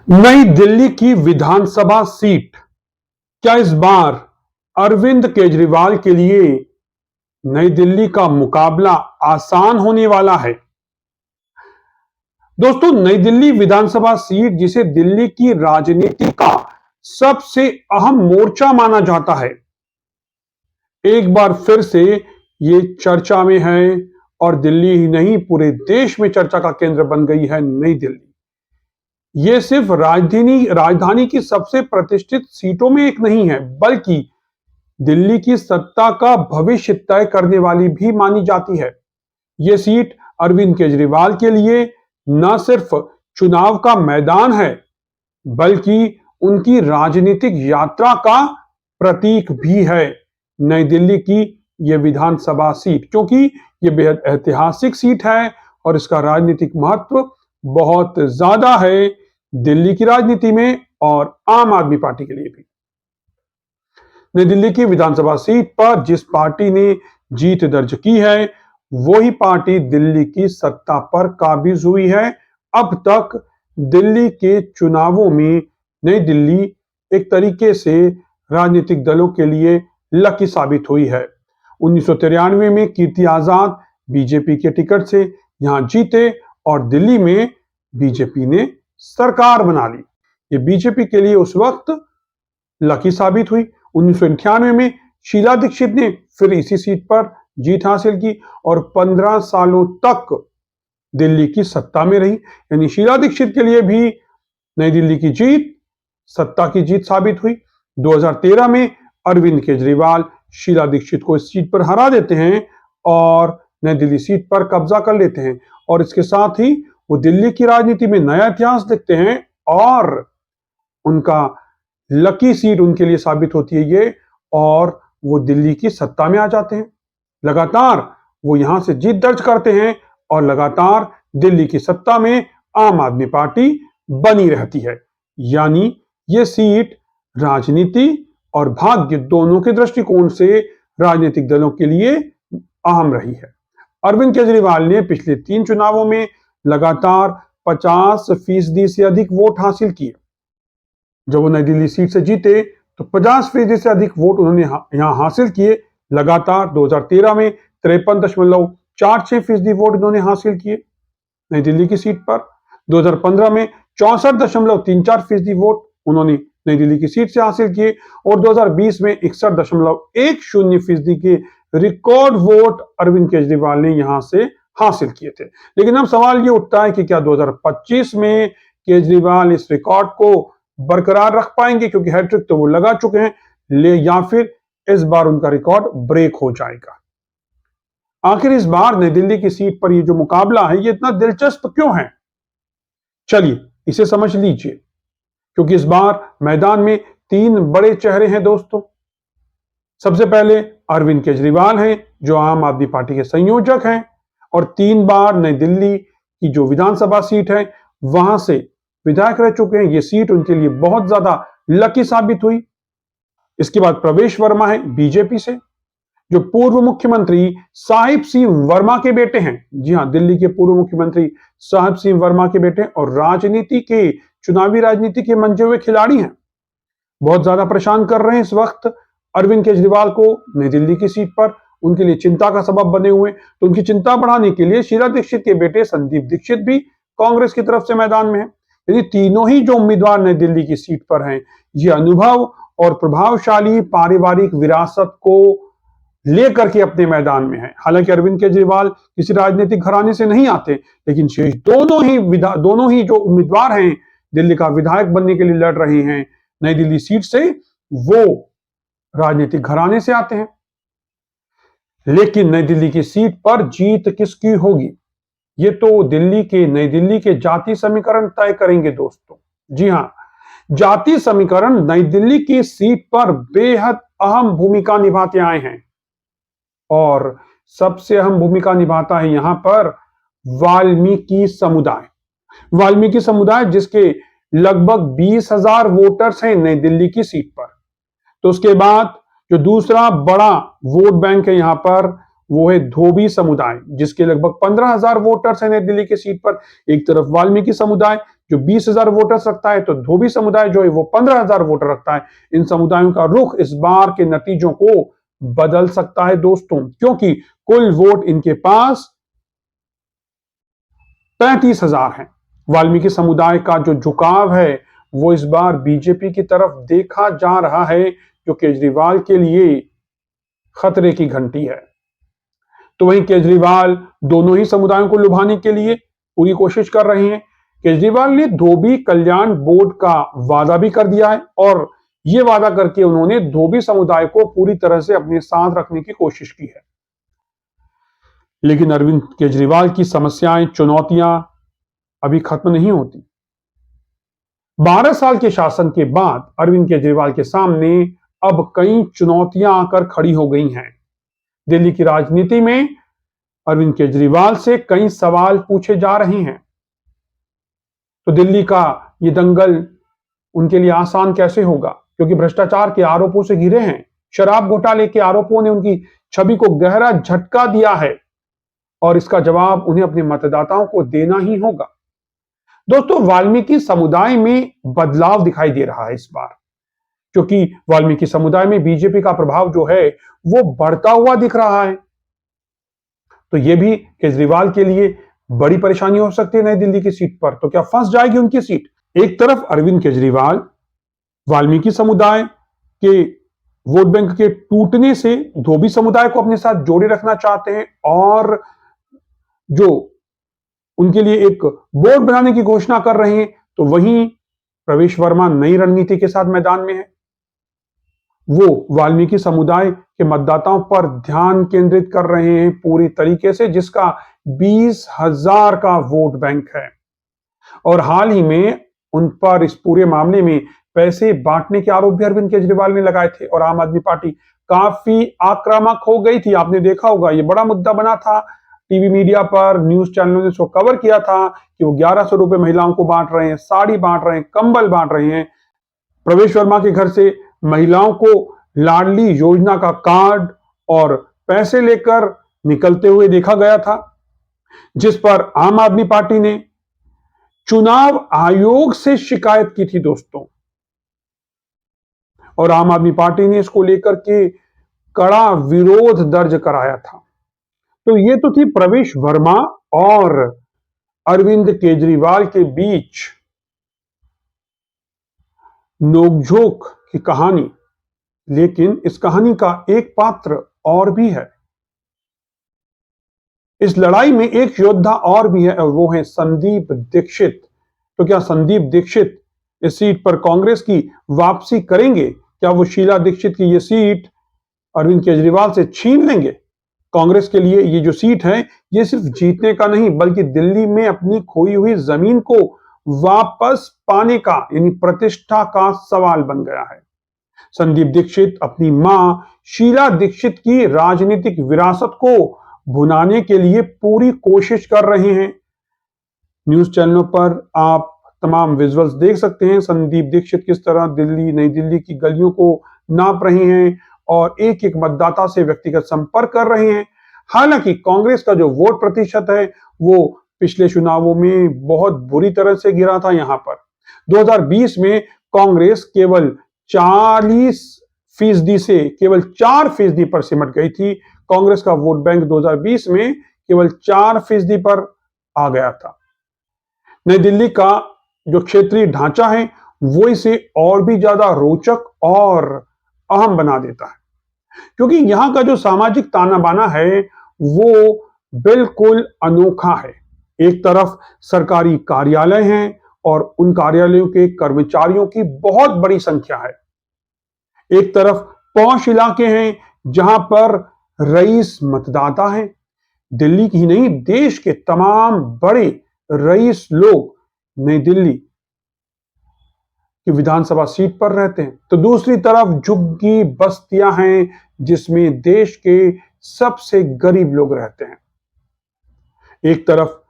नई दिल्ली की विधानसभा सीट, क्या इस बार अरविंद केजरीवाल के लिए नई दिल्ली का मुकाबला आसान होने वाला है? दोस्तों, नई दिल्ली विधानसभा सीट, जिसे दिल्ली की राजनीति का सबसे अहम मोर्चा माना जाता है, एक बार फिर से ये चर्चा में है और दिल्ली ही नहीं पूरे देश में चर्चा का केंद्र बन गई है नई दिल्ली। ये सिर्फ राजधानी की सबसे प्रतिष्ठित सीटों में एक नहीं है, बल्कि दिल्ली की सत्ता का भविष्य तय करने वाली भी मानी जाती है। ये सीट अरविंद केजरीवाल के लिए न सिर्फ चुनाव का मैदान है, बल्कि उनकी राजनीतिक यात्रा का प्रतीक भी है। नई दिल्ली की यह विधानसभा सीट, क्योंकि यह बेहद ऐतिहासिक सीट है और इसका राजनीतिक महत्व बहुत ज्यादा है दिल्ली की राजनीति में और आम आदमी पार्टी के लिए भी। नई दिल्ली की विधानसभा सीट पर जिस पार्टी ने जीत दर्ज की है, वही पार्टी दिल्ली की सत्ता पर काबिज हुई है। अब तक दिल्ली के चुनावों में नई दिल्ली एक तरीके से राजनीतिक दलों के लिए लकी साबित हुई है। 1993 में कीर्ति आजाद बीजेपी के टिकट से यहां जीते और दिल्ली में बीजेपी ने सरकार बना ली। ये बीजेपी के लिए उस वक्त लकी साबित हुई। 1998 में शीला दीक्षित ने फिर इसी सीट पर जीत हासिल की और 15 सालों तक दिल्ली की सत्ता में रही। यानी शीला दीक्षित के लिए भी नई दिल्ली की जीत सत्ता की जीत साबित हुई। 2013 में अरविंद केजरीवाल शीला दीक्षित को इस सीट पर हरा देते हैं और नई दिल्ली सीट पर कब्जा कर लेते हैं और इसके साथ ही वो दिल्ली की राजनीति में नया इतिहास लिखते हैं और उनका लकी सीट उनके लिए साबित होती है ये, और वो दिल्ली की सत्ता में आ जाते हैं। लगातार वो यहां से जीत दर्ज करते हैं और लगातार दिल्ली की सत्ता में आम आदमी पार्टी बनी रहती है। यानी ये सीट राजनीति और भाग्य दोनों के दृष्टिकोण से राजनीतिक दलों के लिए अहम रही है। अरविंद केजरीवाल ने पिछले 3 चुनावों में लगातार 50% से अधिक वोट हासिल किए। जब वो नई दिल्ली सीट से जीते तो 50% से अधिक वोट उन्होंने यहां हासिल किए। लगातार 2013 में 53.46% वोट उन्होंने हासिल किए नई दिल्ली की सीट पर। 2015 में 64.34% वोट उन्होंने नई दिल्ली की सीट से हासिल किए और 2020 में 61.10% के रिकॉर्ड वोट अरविंद केजरीवाल ने यहां से हासिल किए थे। लेकिन अब सवाल ये उठता है कि क्या 2025 में केजरीवाल इस रिकॉर्ड को बरकरार रख पाएंगे, क्योंकि हैट्रिक तो वो लगा चुके हैं, या फिर इस बार उनका रिकॉर्ड ब्रेक हो जाएगा। आखिर इस बार नई दिल्ली की सीट पर ये जो मुकाबला है, ये इतना दिलचस्प क्यों है? चलिए इसे समझ लीजिए। क्योंकि इस बार मैदान में 3 बड़े चेहरे हैं दोस्तों। सबसे पहले अरविंद केजरीवाल हैं, जो आम आदमी पार्टी के संयोजक हैं और 3 बार नई दिल्ली की जो विधानसभा सीट है वहां से विधायक रह चुके हैं। ये सीट उनके लिए बहुत ज्यादा लकी साबित हुई। इसके बाद प्रवेश वर्मा है बीजेपी से, जो पूर्व मुख्यमंत्री साहिब सिंह वर्मा के बेटे हैं। जी हां, दिल्ली के पूर्व मुख्यमंत्री साहिब सिंह वर्मा के बेटे और राजनीति के चुनावी राजनीति के मंजे हुए खिलाड़ी हैं। बहुत ज्यादा परेशान कर रहे हैं इस वक्त अरविंद केजरीवाल को नई दिल्ली की सीट पर, उनके लिए चिंता का सबब बने हुए। तो उनकी चिंता बढ़ाने के लिए शीला दीक्षित के बेटे संदीप दीक्षित भी कांग्रेस की तरफ से मैदान में है। यदि तीनों ही जो उम्मीदवार नई दिल्ली की सीट पर हैं, ये अनुभव और प्रभावशाली पारिवारिक विरासत को लेकर के अपने मैदान में है। हालांकि अरविंद केजरीवाल किसी राजनीतिक घराने से नहीं आते, लेकिन शेष दोनों ही जो उम्मीदवार हैं दिल्ली का विधायक बनने के लिए लड़ रहे हैं नई दिल्ली सीट से, वो राजनीतिक घराने से आते हैं। लेकिन नई दिल्ली की सीट पर जीत किसकी होगी, ये तो नई दिल्ली के जाति समीकरण तय करेंगे दोस्तों। जी हां, जाति समीकरण नई दिल्ली की सीट पर बेहद अहम भूमिका निभाते आए हैं और सबसे अहम भूमिका निभाता है यहां पर वाल्मीकि समुदाय। वाल्मीकि समुदाय जिसके लगभग 20,000 वोटर्स हैं नई दिल्ली की सीट पर। तो उसके बाद जो दूसरा बड़ा वोट बैंक है यहां पर, वो है धोबी समुदाय, जिसके लगभग 15,000 वोटर्स हैं नई दिल्ली की सीट पर। एक तरफ वाल्मीकि समुदाय, जो 20,000 वोटर्स रखता है, तो धोबी समुदाय जो है वो 15,000 वोटर रखता है। इन समुदायों का रुख इस बार के नतीजों को बदल सकता है दोस्तों, क्योंकि कुल वोट इनके पास 35,000 है। वाल्मीकि समुदाय का जो झुकाव है वो इस बार बीजेपी की तरफ देखा जा रहा है, जो केजरीवाल के लिए खतरे की घंटी है। तो वहीं केजरीवाल दोनों ही समुदायों को लुभाने के लिए पूरी कोशिश कर रहे हैं। केजरीवाल ने धोबी कल्याण बोर्ड का वादा भी कर दिया है और यह वादा करके उन्होंने धोबी समुदाय को पूरी तरह से अपने साथ रखने की कोशिश की है। लेकिन अरविंद केजरीवाल की समस्याएं, चुनौतियां अभी खत्म नहीं होती। 12 साल के शासन के बाद अरविंद केजरीवाल के सामने अब कई चुनौतियां आकर खड़ी हो गई हैं। दिल्ली की राजनीति में अरविंद केजरीवाल से कई सवाल पूछे जा रहे हैं। तो दिल्ली का ये दंगल उनके लिए आसान कैसे होगा, क्योंकि भ्रष्टाचार के आरोपों से घिरे हैं। शराब घोटाले के आरोपों ने उनकी छवि को गहरा झटका दिया है और इसका जवाब उन्हें अपने मतदाताओं को देना ही होगा। दोस्तों, वाल्मीकि समुदाय में बदलाव दिखाई दे रहा है इस बार, क्योंकि वाल्मीकि समुदाय में बीजेपी का प्रभाव जो है वो बढ़ता हुआ दिख रहा है। तो यह भी केजरीवाल के लिए बड़ी परेशानी हो सकती है नई दिल्ली की सीट पर। तो क्या फंस जाएगी उनकी सीट? एक तरफ अरविंद केजरीवाल वाल्मीकि समुदाय के वोट बैंक के टूटने से धोबी समुदाय को अपने साथ जोड़े रखना चाहते हैं और जो उनके लिए एक बोर्ड बनाने की घोषणा कर रहे हैं, तो वहीं प्रवेश वर्मा नई रणनीति के साथ मैदान में है। वो वाल्मीकि समुदाय के मतदाताओं पर ध्यान केंद्रित कर रहे हैं पूरी तरीके से, जिसका 20,000 का वोट बैंक है। और हाल ही में उन पर इस पूरे मामले में पैसे बांटने के आरोप भी अरविंद केजरीवाल ने लगाए थे और आम आदमी पार्टी काफी आक्रामक हो गई थी। आपने देखा होगा, ये बड़ा मुद्दा बना था। टीवी मीडिया पर, न्यूज चैनलों ने इसको कवर किया था कि वो 1100 रुपए महिलाओं को बांट रहे हैं, साड़ी बांट रहे हैं, कंबल बांट रहे हैं। प्रवेश वर्मा के घर से महिलाओं को लाडली योजना का कार्ड और पैसे लेकर निकलते हुए देखा गया था, जिस पर आम आदमी पार्टी ने चुनाव आयोग से शिकायत की थी दोस्तों। और आम आदमी पार्टी ने इसको लेकर के कड़ा विरोध दर्ज कराया था। तो ये तो थी प्रवेश वर्मा और अरविंद केजरीवाल के बीच नोकझोंक की कहानी। लेकिन इस कहानी का एक पात्र और भी है। इस लड़ाई में एक योद्धा और भी है और वो है संदीप दीक्षित। तो क्या संदीप दीक्षित इस सीट पर कांग्रेस की वापसी करेंगे? क्या वो शीला दीक्षित की ये सीट अरविंद केजरीवाल से छीन लेंगे? कांग्रेस के लिए ये जो सीट है, ये सिर्फ जीतने का नहीं, बल्कि दिल्ली में अपनी खोई हुई जमीन को वापस पाने का, यानी प्रतिष्ठा का सवाल बन गया है। संदीप दीक्षित अपनी मां शीला दीक्षित की राजनीतिक विरासत को भुनाने के लिए पूरी कोशिश कर रहे हैं। न्यूज चैनलों पर आप तमाम विजुअल्स देख सकते हैं। संदीप दीक्षित किस तरह नई दिल्ली की गलियों को नाप रहे हैं और एक एक मतदाता से व्यक्तिगत संपर्क कर रहे हैं। हालांकि कांग्रेस का जो वोट प्रतिशत है वो पिछले चुनावों में बहुत बुरी तरह से गिरा था। यहां पर 2020 में कांग्रेस केवल 40% से केवल 4% पर सिमट गई थी। कांग्रेस का वोट बैंक 2020 में केवल 4% पर आ गया था। नई दिल्ली का जो क्षेत्रीय ढांचा है वो इसे और भी ज्यादा रोचक और अहम बना देता है, क्योंकि यहां का जो सामाजिक ताना बाना है वो बिल्कुल अनोखा है। एक तरफ सरकारी कार्यालय हैं और उन कार्यालयों के कर्मचारियों की बहुत बड़ी संख्या है। एक तरफ पॉश इलाके हैं जहां पर रईस मतदाता हैं। दिल्ली की ही नहीं, देश के तमाम बड़े रईस लोग नई दिल्ली की विधानसभा सीट पर रहते हैं। तो दूसरी तरफ झुग्गी बस्तियां हैं जिसमें देश के सबसे गरीब लोग रहते हैं। एक तरफ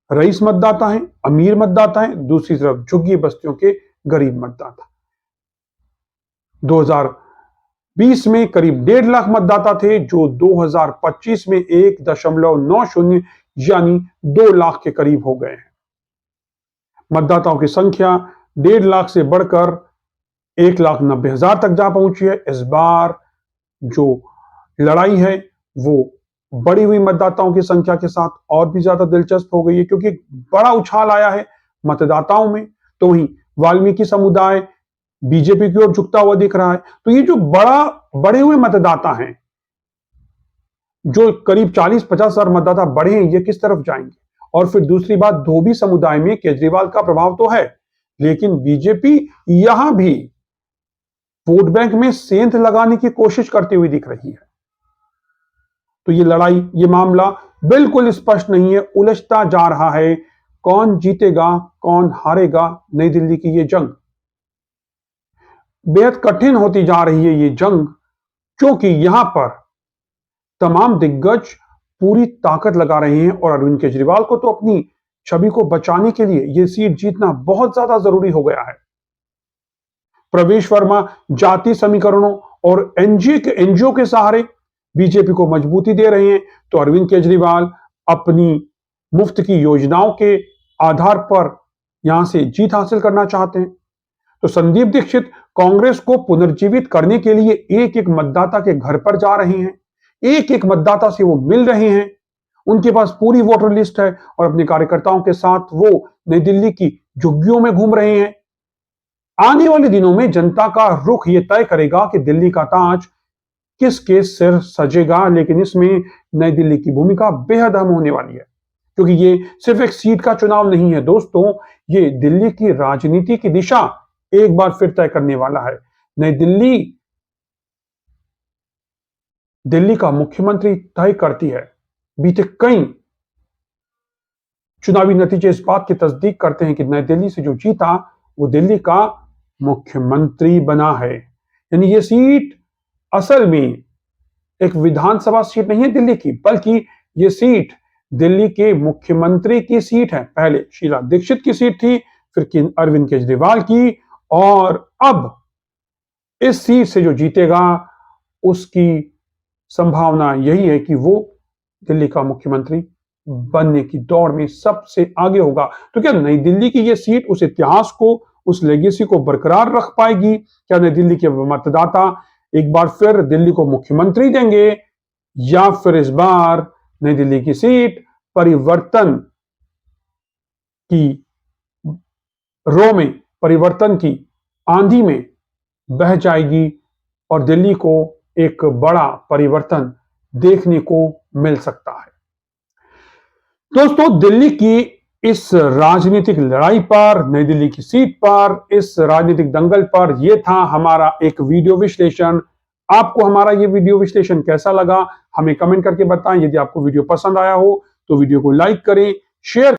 रईस मतदाता हैं, अमीर मतदाता हैं, दूसरी तरफ झुग्गी बस्तियों के गरीब मतदाता। 2020 में करीब 1.5 लाख मतदाता थे, जो 2025 में 1.90 यानी 2 लाख के करीब हो गए हैं। मतदाताओं की संख्या 1.5 लाख से बढ़कर 1,90,000 तक जा पहुंची है। इस बार जो लड़ाई है वो बढ़ी हुई मतदाताओं की संख्या के साथ और भी ज्यादा दिलचस्प हो गई है, क्योंकि बड़ा उछाल आया है मतदाताओं में। तो वहीं वाल्मीकि समुदाय बीजेपी की ओर झुकता हुआ दिख रहा है। तो ये जो बढ़े हुए मतदाता हैं, जो करीब 40-50 हजार मतदाता बढ़े हैं, ये किस तरफ जाएंगे? और फिर दूसरी बात, धोबी समुदाय में केजरीवाल का प्रभाव तो है, लेकिन बीजेपी यहां भी वोट बैंक में सेंध लगाने की कोशिश करती हुई दिख रही है। तो ये लड़ाई, ये मामला बिल्कुल स्पष्ट नहीं है, उलझता जा रहा है। कौन जीतेगा, कौन हारेगा, नई दिल्ली की ये जंग बेहद कठिन होती जा रही है, ये जंग, क्योंकि यहां पर तमाम दिग्गज पूरी ताकत लगा रहे हैं और अरविंद केजरीवाल को तो अपनी छवि को बचाने के लिए यह सीट जीतना बहुत ज्यादा जरूरी हो गया है। प्रवेश वर्मा जाति समीकरणों और एनजीओ के सहारे बीजेपी को मजबूती दे रहे हैं, तो अरविंद केजरीवाल अपनी मुफ्त की योजनाओं के आधार पर यहां से जीत हासिल करना चाहते हैं। तो संदीप दीक्षित कांग्रेस को पुनर्जीवित करने के लिए एक एक मतदाता के घर पर जा रहे हैं, एक एक मतदाता से वो मिल रहे हैं, उनके पास पूरी वोटर लिस्ट है और अपने कार्यकर्ताओं के साथ वो नई दिल्ली की झुग्गियों में घूम रहे हैं। आने वाले दिनों में जनता का रुख ये तय करेगा कि दिल्ली का ताज किसके सिर सजेगा, लेकिन इसमें नई दिल्ली की भूमिका बेहद अहम होने वाली है, क्योंकि ये सिर्फ एक सीट का चुनाव नहीं है दोस्तों, ये दिल्ली की राजनीति की दिशा एक बार फिर तय करने वाला है। नई दिल्ली का मुख्यमंत्री तय करती है। बीते कई चुनावी नतीजे इस बात की तस्दीक करते हैं कि नई दिल्ली से जो जीता वो दिल्ली का मुख्यमंत्री बना है। यानी ये सीट असल में एक विधानसभा सीट नहीं है दिल्ली की, बल्कि ये सीट दिल्ली के मुख्यमंत्री की सीट है। पहले शीला दीक्षित की सीट थी, फिर अरविंद केजरीवाल की, और अब इस सीट से जो जीतेगा उसकी संभावना यही है कि वो दिल्ली का मुख्यमंत्री बनने की दौड़ में सबसे आगे होगा। तो क्या नई दिल्ली की ये सीट उस इतिहास को, उस लेगेसी को बरकरार रख पाएगी? क्या नई दिल्ली के मतदाता एक बार फिर दिल्ली को मुख्यमंत्री देंगे, या फिर इस बार नई दिल्ली की सीट परिवर्तन की रो में, परिवर्तन की आंधी में बह जाएगी और दिल्ली को एक बड़ा परिवर्तन देखने को मिल सकता है? दोस्तों, दिल्ली की इस राजनीतिक लड़ाई पर, नई दिल्ली की सीट पर, इस राजनीतिक दंगल पर, यह था हमारा एक वीडियो विश्लेषण। आपको हमारा यह वीडियो विश्लेषण कैसा लगा, हमें कमेंट करके बताएं। यदि आपको वीडियो पसंद आया हो तो वीडियो को लाइक करें, शेयर